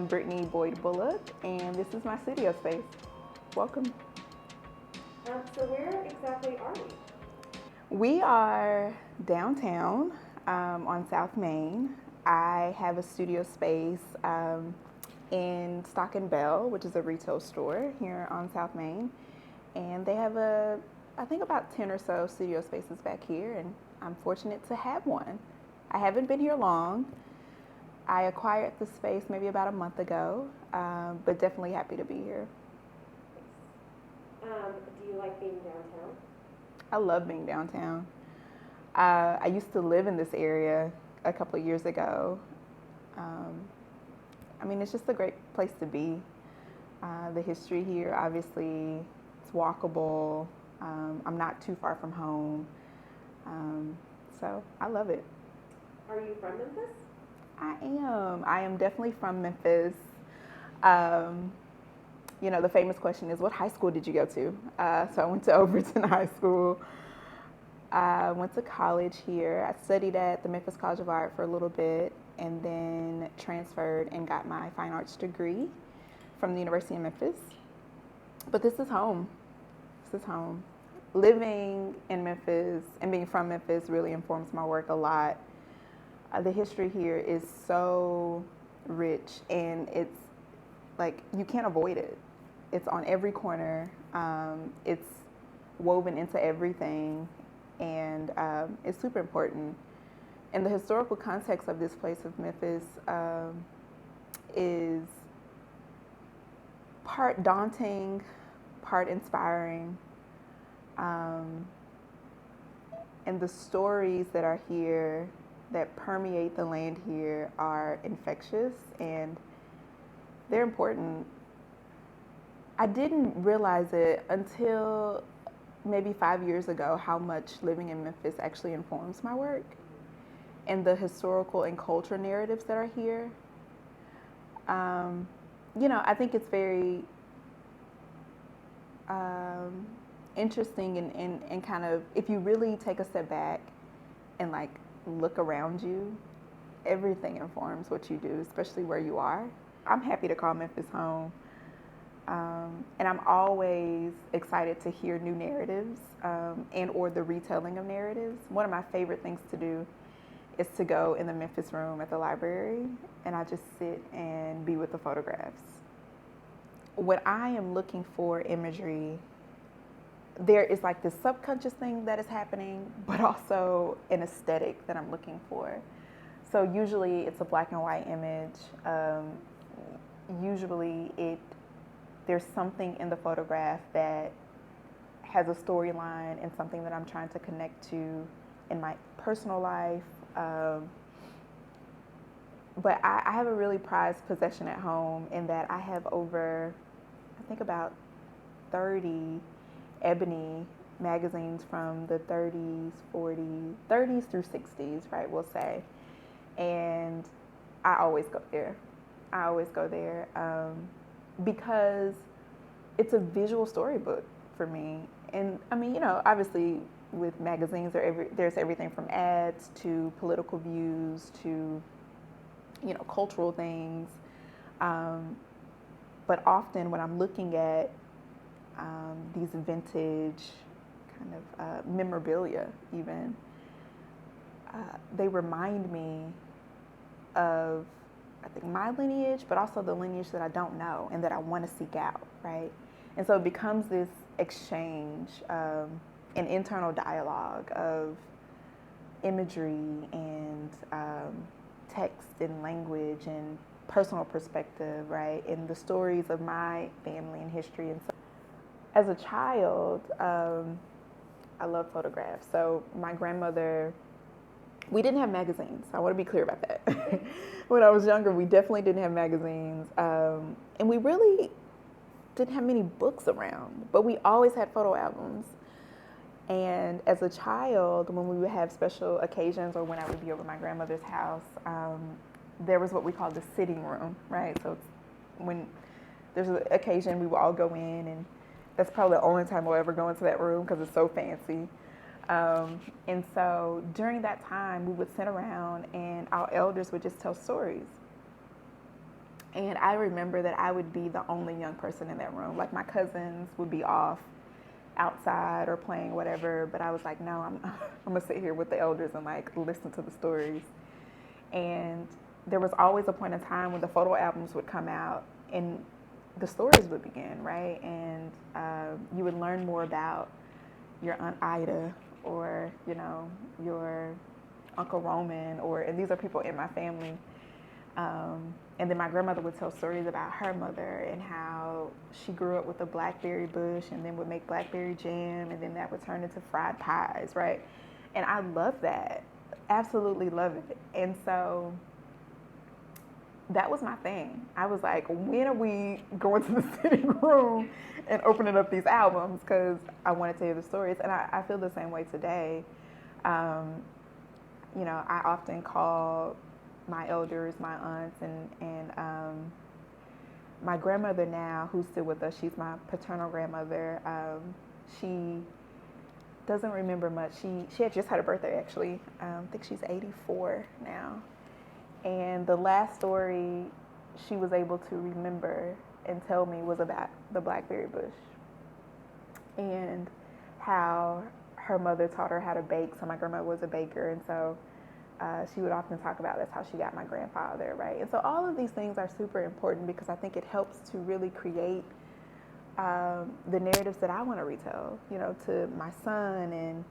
Brittney Boyd Bullock, and this is my studio space. Welcome. So where exactly are we? We are downtown on South Main. I have a studio space in Stock and Bell, which is a retail store here on South Main. And they have I think about 10 or so studio spaces back here, and I'm fortunate to have one. I haven't been here long. I acquired the space maybe about a month ago, but definitely happy to be here. Do you like being downtown? I love being downtown. I used to live in this area a couple of years ago. I mean, it's just a great place to be. The history here, obviously, it's walkable. I'm not too far from home. So I love it. Are you from Memphis? I am. I am definitely from Memphis. You know, the famous question is, what high school did you go to? So I went to Overton High School. I went to college here. I studied at the Memphis College of Art for a little bit and then transferred and got my fine arts degree from the University of Memphis. But this is home. This is home. Living in Memphis and being from Memphis really informs my work a lot. The history here is so rich, and it's like you can't avoid it. It's on every corner. It's woven into everything, and it's super important. And the historical context of this place of Memphis is part daunting, part inspiring. And the stories that are here, that permeate the land here, are infectious and they're important. I didn't realize it until maybe 5 years ago how much living in Memphis actually informs my work and the historical and cultural narratives that are here. You know, I think it's very interesting and kind of, if you really take a step back and like look around you, everything informs what you do, especially where you are. I'm happy to call Memphis home. And I'm always excited to hear new narratives and or the retelling of narratives. One of my favorite things to do is to go in the Memphis room at the library and I just sit and be with the photographs. When I am looking for imagery, there is like this subconscious thing that is happening, but also an aesthetic that I'm looking for. So usually it's a black and white image. Usually there's something in the photograph that has a storyline and something that I'm trying to connect to in my personal life. But I have a really prized possession at home in that I have over, I think about 30 ebony magazines from the 30s, 30s through 60s, right, we'll say. And I always go there. Because it's a visual storybook for me. And I mean, you know, obviously with magazines, there's everything from ads to political views to, you know, cultural things. But often when I'm looking at these vintage kind of memorabilia even, they remind me of, I think, my lineage, but also the lineage that I don't know and that I want to seek out, right? And so it becomes this exchange, an internal dialogue of imagery and text and language and personal perspective, right? And the stories of my family and history. And so as a child, I love photographs. So my grandmother, we didn't have magazines. I want to be clear about that. When I was younger, we definitely didn't have magazines. And we really didn't have many books around, but we always had photo albums. And as a child, when we would have special occasions or when I would be over my grandmother's house, there was what we called the sitting room, right? So when there's an occasion, we would all go in, and that's probably the only time we'll ever go into that room because it's so fancy. And so during that time, we would sit around and our elders would just tell stories. And I remember that I would be the only young person in that room. Like my cousins would be off outside or playing whatever, but I was like, no, I'm gonna sit here with the elders and like listen to the stories. And there was always a point in time when the photo albums would come out and the stories would begin, right? And you would learn more about your Aunt Ida or, you know, your Uncle Roman, and these are people in my family. And then my grandmother would tell stories about her mother and how she grew up with a blackberry bush and then would make blackberry jam, and then that would turn into fried pies, right? And I love that, absolutely love it. And so that was my thing. I was like, when are we going to the sitting room and opening up these albums? Because I want to tell you the stories. And I feel the same way today. You know, I often call my elders, my aunts, and my grandmother now, who's still with us, she's my paternal grandmother. She doesn't remember much. She had just had a birthday, actually. I think she's 84 now. And the last story she was able to remember and tell me was about the blackberry bush and how her mother taught her how to bake. So my grandmother was a baker, and so she would often talk about that's how she got my grandfather, right? And so all of these things are super important because I think it helps to really create the narratives that I want to retell, you know, to my son and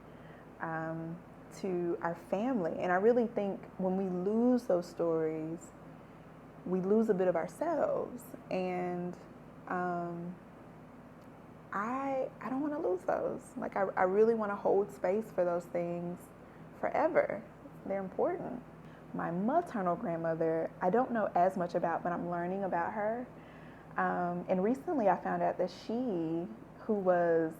to our family. And I really think when we lose those stories, we lose a bit of ourselves. And I don't want to lose those. Like I really want to hold space for those things forever. They're important. My maternal grandmother, I don't know as much about, but I'm learning about her. And recently I found out that she, who was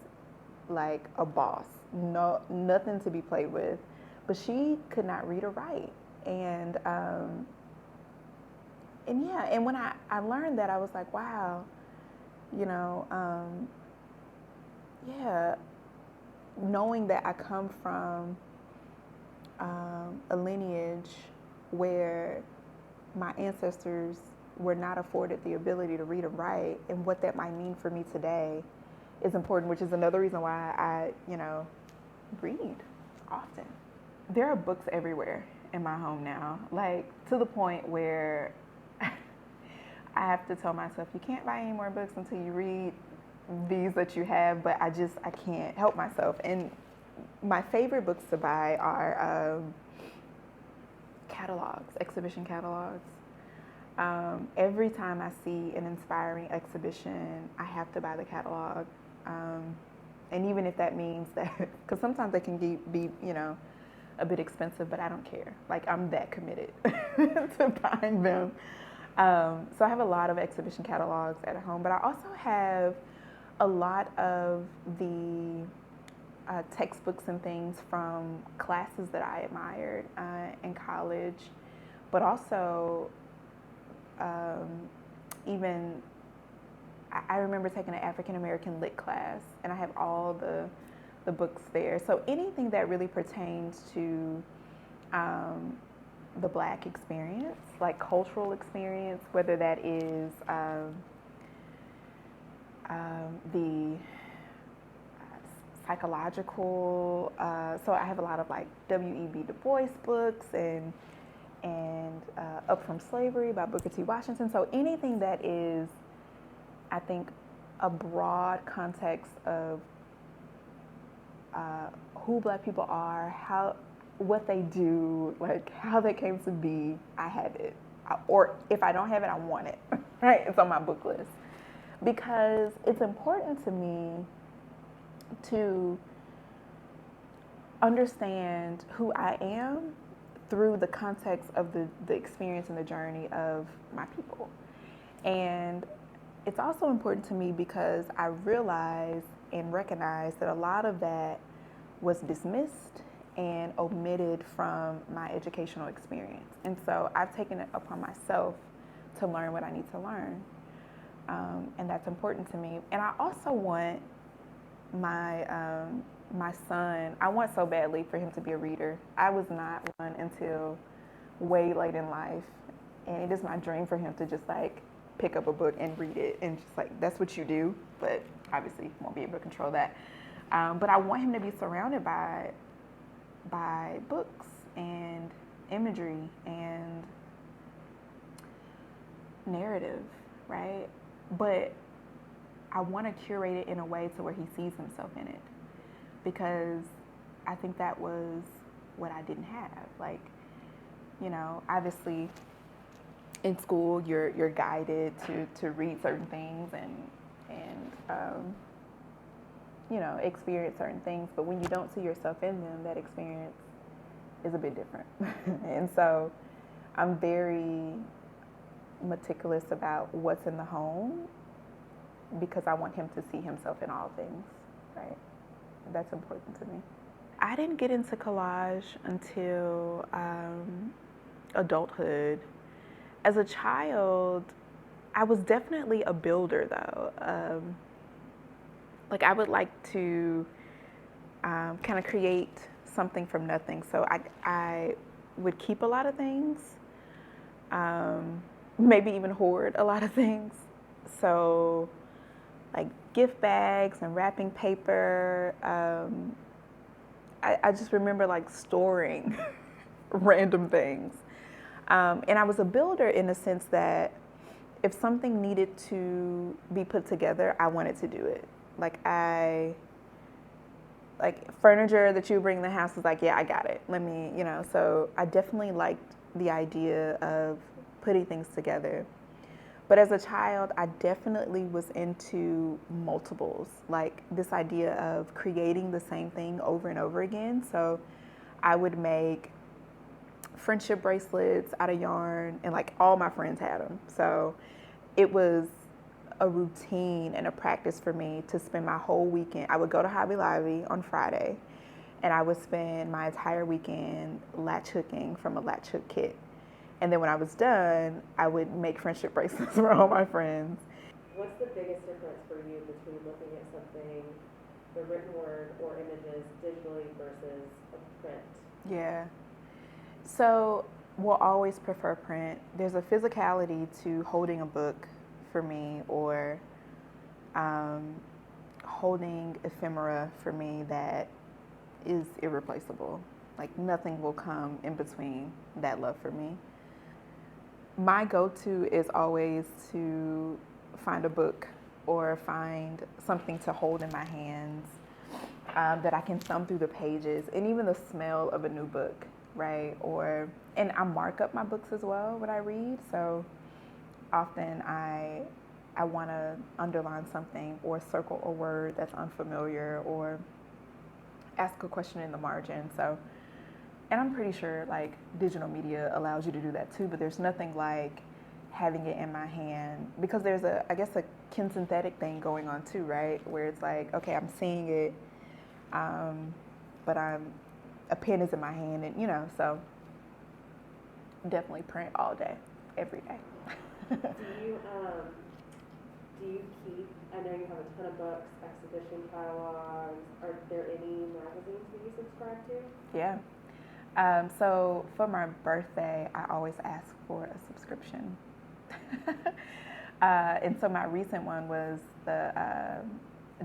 like a boss, nothing to be played with, but she could not read or write. And yeah, and when I learned that, I was like, wow, you know, yeah, knowing that I come from a lineage where my ancestors were not afforded the ability to read and write, and what that might mean for me today is important, which is another reason why I, you know, read often. There are books everywhere in my home now, like to the point where I have to tell myself, you can't buy any more books until you read these that you have, but I can't help myself. And my favorite books to buy are catalogs, exhibition catalogs. Every time I see an inspiring exhibition, I have to buy the catalog. And even if that means that, because sometimes they can be, you know, a bit expensive, but I don't care. Like, I'm that committed to buying them. So I have a lot of exhibition catalogs at home, but I also have a lot of the textbooks and things from classes that I admired in college, but also even I remember taking an African American lit class, and I have all the books there. So anything that really pertains to the Black experience, like cultural experience, whether that is the psychological, so I have a lot of like W.E.B. Du Bois books and Up From Slavery by Booker T. Washington. So anything that is, I think, a broad context of who Black people are, what they do, like how they came to be, I have it. Or if I don't have it, I want it, right? It's on my book list. Because it's important to me to understand who I am through the context of the experience and the journey of my people. And it's also important to me because I realize and recognize that a lot of that was dismissed and omitted from my educational experience. And so I've taken it upon myself to learn what I need to learn. And that's important to me. And I also want my son, I want so badly for him to be a reader. I was not one until way late in life. And it is my dream for him to just like pick up a book and read it, and just like that's what you do, but obviously you won't be able to control that. But I want him to be surrounded by books and imagery and narrative, right? But I want to curate it in a way to where he sees himself in it, because I think that was what I didn't have. Like, you know, obviously in school you're guided to read certain things and you know, experience certain things, but when you don't see yourself in them, that experience is a bit different. And so I'm very meticulous about what's in the home, because I want him to see himself in all things, right? That's important to me. I didn't get into collage until adulthood. As a child, I was definitely a builder, though. Like, I would like to kind of create something from nothing. So I would keep a lot of things, maybe even hoard a lot of things. So, like gift bags and wrapping paper. I just remember like storing random things. And I was a builder in the sense that if something needed to be put together, I wanted to do it. Like furniture that you bring in the house is like, yeah, I got it. Let me, you know, so I definitely liked the idea of putting things together. But as a child, I definitely was into multiples, like this idea of creating the same thing over and over again. So I would make friendship bracelets out of yarn, and like all my friends had them. So it was a routine and a practice for me to spend my whole weekend. I would go to Hobby Lobby on Friday, and I would spend my entire weekend latch hooking from a latch hook kit. And then when I was done, I would make friendship bracelets for all my friends. What's the biggest difference for you between looking at something, the written word or images, digitally versus a print? Yeah. So we'll always prefer print. There's a physicality to holding a book for me, or holding ephemera for me, that is irreplaceable. Like nothing will come in between that love for me. My go-to is always to find a book or find something to hold in my hands that I can thumb through the pages, and even the smell of a new book, right? And I mark up my books as well when I read. So often I want to underline something or circle a word that's unfamiliar or ask a question in the margin. So, and I'm pretty sure like digital media allows you to do that too, but there's nothing like having it in my hand, because there's I guess a kinesthetic thing going on too, right? Where it's like, okay, I'm seeing it, but a pen is in my hand, and you know, so definitely print all day, every day. Do you keep, I know you have a ton of books, exhibition catalogs, are there any magazines that you subscribe to? Yeah. So for my birthday, I always ask for a subscription. And so my recent one was the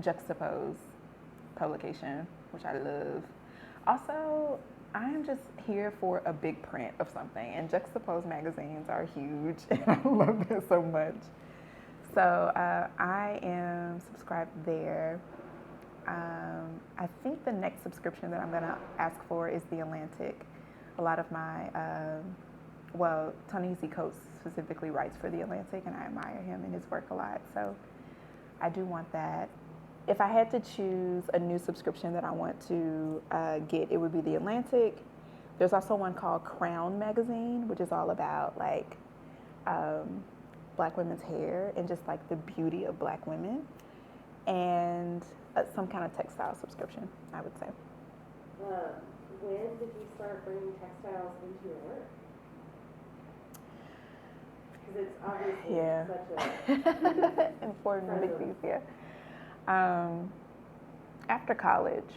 Juxtapose publication, which I love. Also, I'm just here for a big print of something, and Juxtapose magazines are huge, and I love that so much. So I am subscribed there. I think the next subscription that I'm going to ask for is The Atlantic. A lot of my, Ta-Nehisi Coates specifically writes for The Atlantic, and I admire him and his work a lot. So I do want that. If I had to choose a new subscription that I want to get, it would be The Atlantic. There's also one called Crown Magazine, which is all about like Black women's hair and just like the beauty of Black women, and some kind of textile subscription, I would say. When did you start bringing textiles into your work? Because it's obviously such a important big piece, yeah. After college.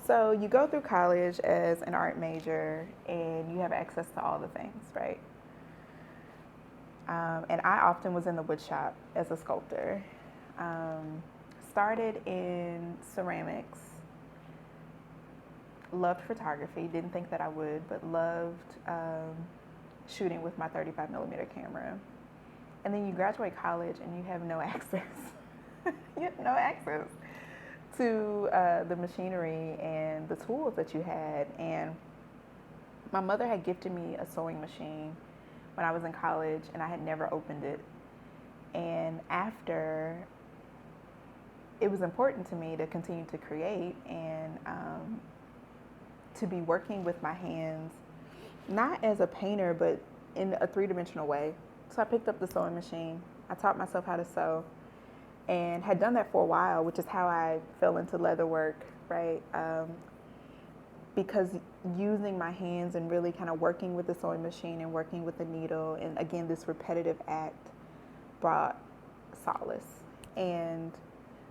So you go through college as an art major and you have access to all the things, right? And I often was in the wood shop as a sculptor. Started in ceramics, loved photography, didn't think that I would, but loved shooting with my 35 millimeter camera. And then you graduate college and you have no access. You have no access to the machinery and the tools that you had. And my mother had gifted me a sewing machine when I was in college, and I had never opened it. And after, it was important to me to continue to create and to be working with my hands, not as a painter, but in a three-dimensional way. So I picked up the sewing machine. I taught myself how to sew and had done that for a while, which is how I fell into leather work, right? Because using my hands and really kind of working with the sewing machine and working with the needle, and again, this repetitive act brought solace. And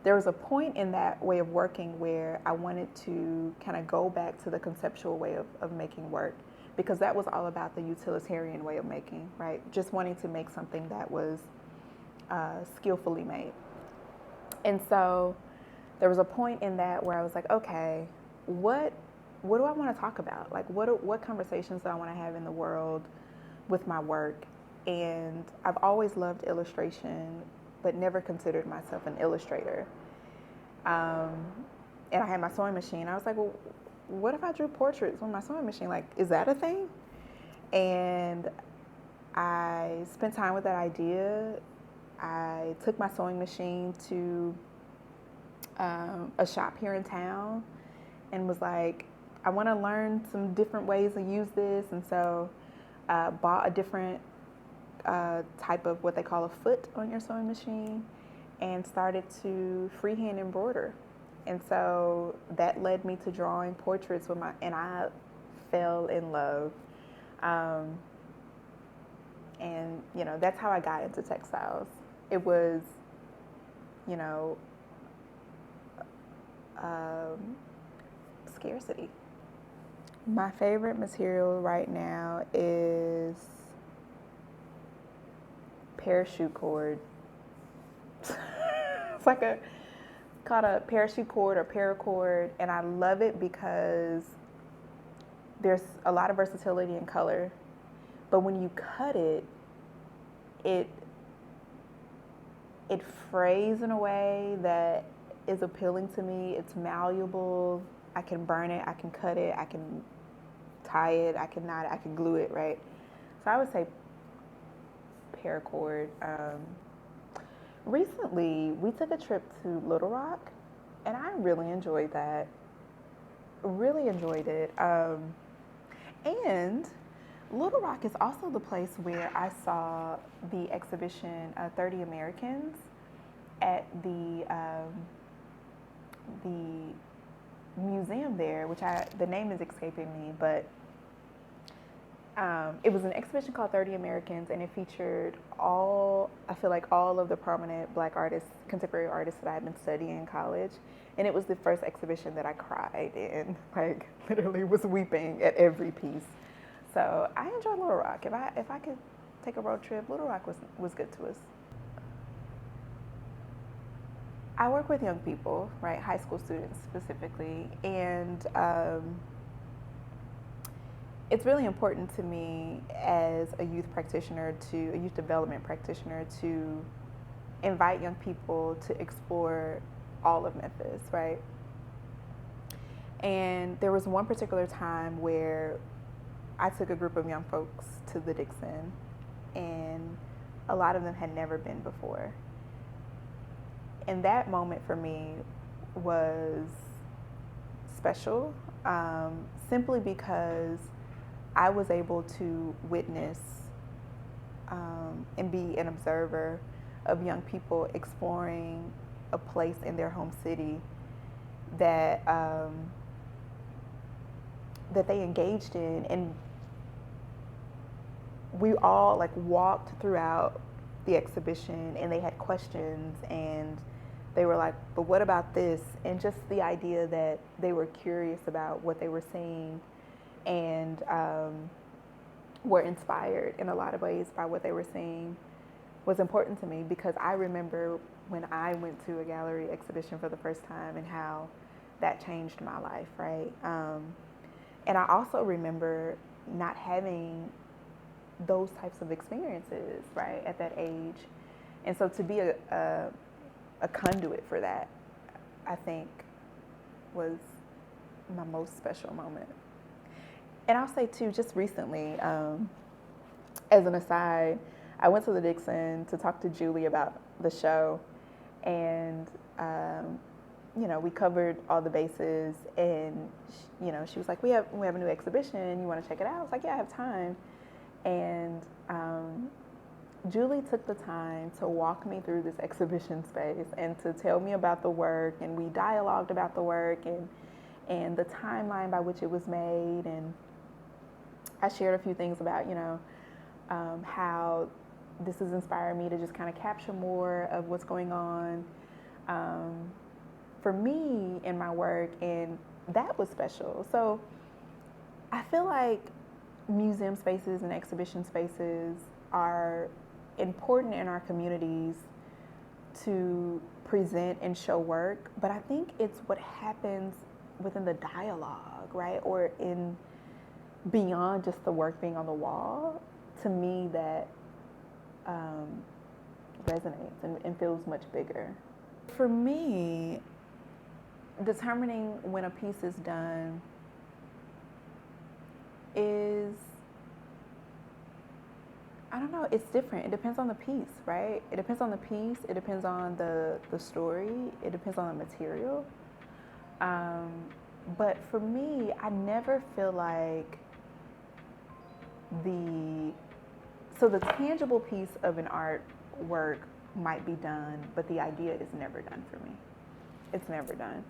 there was a point in that way of working where I wanted to kind of go back to the conceptual way of making work, because that was all about the utilitarian way of making, right? Just wanting to make something that was skillfully made. And so there was a point in that where I was like, okay, what do I want to talk about? Like, what conversations do I want to have in the world with my work? And I've always loved illustration, but never considered myself an illustrator. And I had my sewing machine. I was like, well, what if I drew portraits with my sewing machine? Like, is that a thing? And I spent time with that idea. I took my sewing machine to a shop here in town and was like, I want to learn some different ways to use this. And so bought a different type of what they call a foot on your sewing machine and started to freehand embroider. And so that led me to drawing portraits and I fell in love. And, you know, that's how I got into textiles. It was, you know, scarcity. My favorite material right now is parachute cord. It's like called a parachute cord or paracord, and I love it because there's a lot of versatility in color, but when you cut it, it frays in a way that is appealing to me. It's malleable. I can burn it, I can cut it, I can tie it, I can knot it, I can glue it, right? So I would say paracord. Recently, we took a trip to Little Rock, and I really enjoyed that. Really enjoyed it. And Little Rock is also the place where I saw the exhibition 30 Americans at the museum there, which the name is escaping me, but it was an exhibition called 30 Americans, and it featured all of the prominent Black artists, contemporary artists that I had been studying in college. And it was the first exhibition that I cried in, like literally was weeping at every piece. So I enjoyed Little Rock. If I could take a road trip, Little Rock was good to us. I work with young people, right, high school students specifically, and it's really important to me as a youth development practitioner, to invite young people to explore all of Memphis, right? And there was one particular time where I took a group of young folks to the Dixon, and a lot of them had never been before. And that moment for me was special, simply because I was able to witness and be an observer of young people exploring a place in their home city that that they engaged in, and we all like walked throughout the exhibition, and they had questions, and they were like, but what about this? And just the idea that they were curious about what they were seeing, and were inspired in a lot of ways by what they were seeing. was important to me, because I remember when I went to a gallery exhibition for the first time and how that changed my life, right? And I also remember not having those types of experiences, right, at that age. And so to be a conduit for that, I think, was my most special moment. And I'll say too, just recently, as an aside, I went to the Dixon to talk to Julie about the show, and we covered all the bases, and she was like, we have a new exhibition, you want to check it out? I was like, yeah, I have time. And Julie took the time to walk me through this exhibition space and to tell me about the work, and we dialogued about the work and the timeline by which it was made, and I shared a few things about how this has inspired me to just kind of capture more of what's going on for me in my work, and that was special. So I feel like museum spaces and exhibition spaces are important in our communities to present and show work, but I think it's what happens within the dialogue, right? Or in beyond just the work being on the wall, to me, that resonates and feels much bigger. For me, determining when a piece is done is, I don't know, it's different. It depends on the piece, right? It depends on the piece, it depends on the story, it depends on the material. But for me, I never feel like the tangible piece of an artwork might be done, but the idea is never done for me. It's never done.